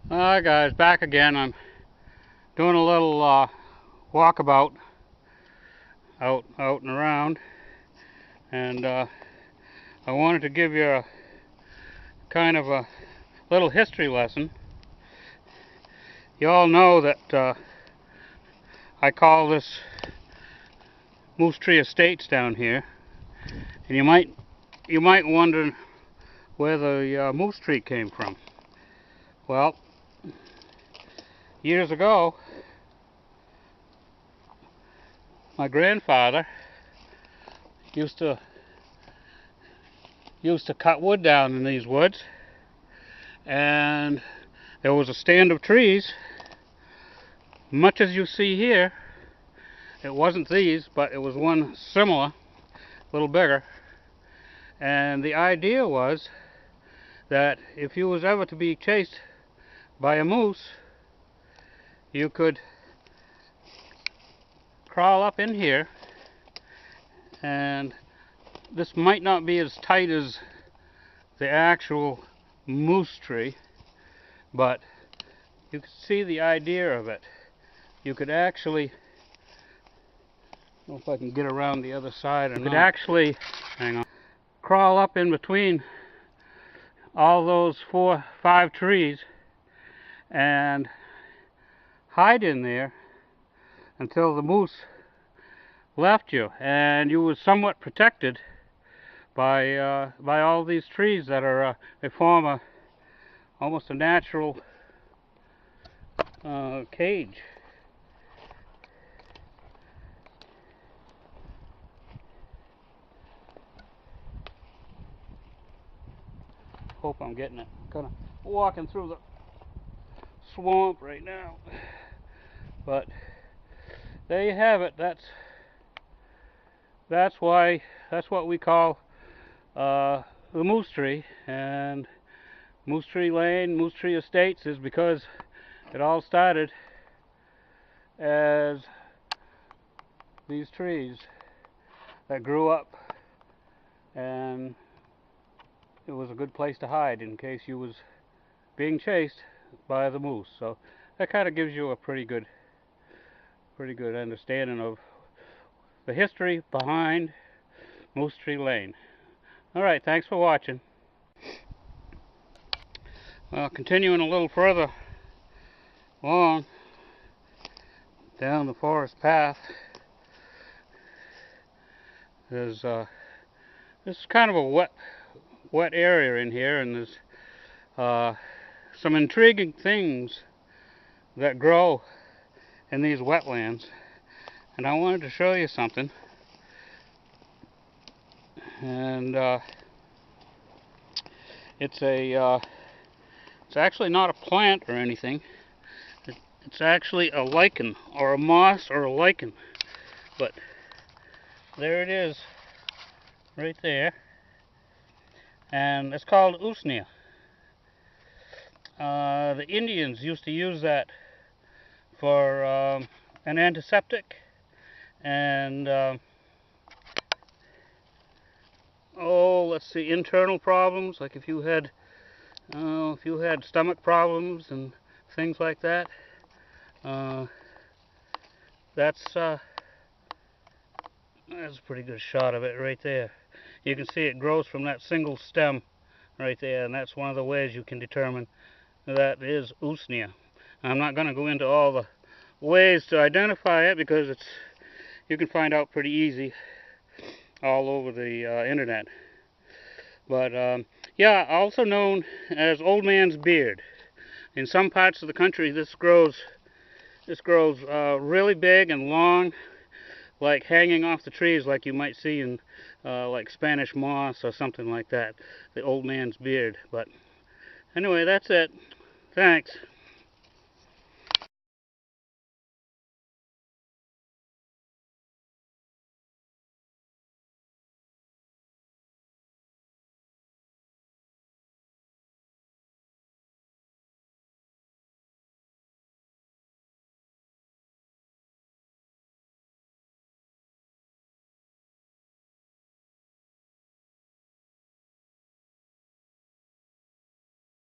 Hi guys, back again. I'm doing a little walkabout out and around, and I wanted to give you a kind of a little history lesson. You all know that I call this Moose Tree Estates down here, and you might wonder where the moose tree came from. Well, years ago, my grandfather used to cut wood down in these woods, and there was a stand of trees, much as you see here. It wasn't these, but it was one similar, a little bigger, and the idea was that if you was ever to be chased by a moose, you could crawl up in here, and this might not be as tight as the actual moose tree, but you can see the idea of it. You could actually, I don't know if I can get around the other side or not. You could actually, hang on, crawl up in between all those 4 or 5 trees and hide in there until the moose left you, and you were somewhat protected by all these trees that are they form almost a natural cage. Hope I'm getting it. Kind of walking through the swamp right now, but there you have it. That's what we call the Moose Tree, and Moose Tree Lane, Moose Tree Estates is because it all started as these trees that grew up, and it was a good place to hide in case you was being chased by the moose. So that kind of gives you a pretty good understanding of the history behind Moose Tree Lane. Alright, thanks for watching. Well, continuing a little further along down the forest path, there's this is kind of a wet area in here, and there's some intriguing things that grow in these wetlands, and I wanted to show you something. And it's actually not a plant or anything. It's actually a lichen, or a moss, or a lichen. But there it is, right there. And it's called usnea. The Indians used to use that for an antiseptic, and let's see, internal problems, like if you had stomach problems and things like that. That's a pretty good shot of it right there. You can see it grows from that single stem right there, and that's one of the ways you can determine that is usnea. I'm not going to go into all the ways to identify it, because you can find out pretty easy all over the internet. But yeah, also known as old man's beard. In some parts of the country, this grows really big and long, like hanging off the trees, like you might see in like Spanish moss or something like that. The old man's beard. But anyway, that's it. Thanks.